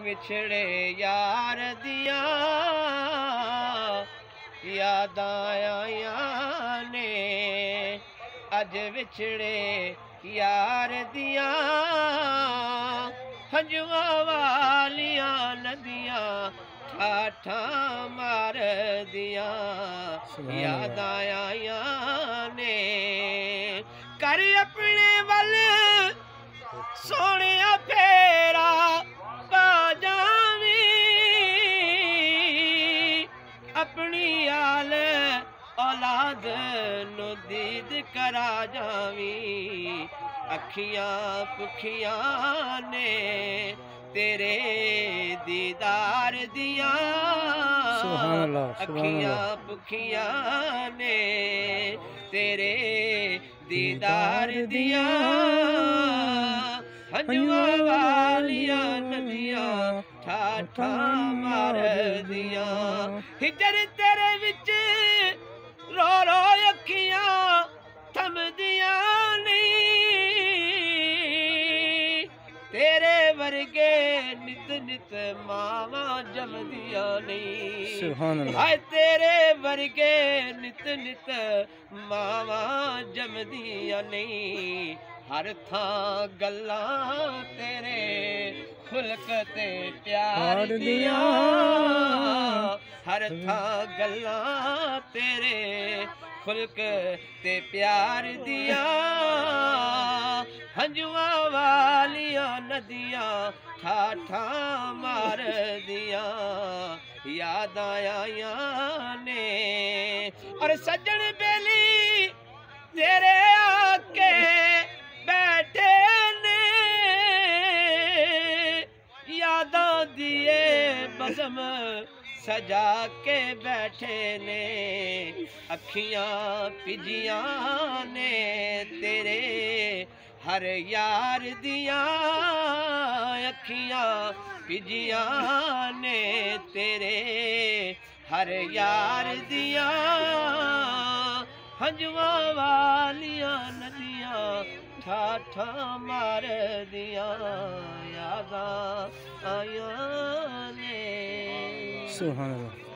विछड़े यार दिया यादां आईयां ने अज विछड़े यार दिया हंजुआ वालियां नदियां ठाठा मार दिया यादां आईयां ने कर अपने वल सोने फेरा पा जावी अपनी आल औलाद नु दीद करा जावी अखियां भुखियां ने तेरे दीदार दिया अखियां भुखियां ने तेरे दीदार दिया हंजुआ वालियां नदियां ठाठा मार दिया हिजर तेरे विच रो रो अखियां थमदियां नहीं तेरे वर्गे नित नित मावा जमदियां नहीं हाय तेरे वर्गे नित नित मावा जमदियां नहीं हर थां गल्लां तेरे खुलक ते प्यार दिया हर थां गल्लां तेरे खुलक ते प्यार दिया हंजुआ वालियां नदियां ठाठा मार दिया यादां आईयां ने और सज्जन बेली तेरे आके बैठे ने यादां दिए बज़म सजा के बैठे ने अखियां पिजियां ने तेरे हर यार दिया अखियां पिजियां ने तेरे हर यार दिया हंजुआ वालियां नदियां ठाठा मार दिया यादां आईयां ने। सुभान अल्लाह।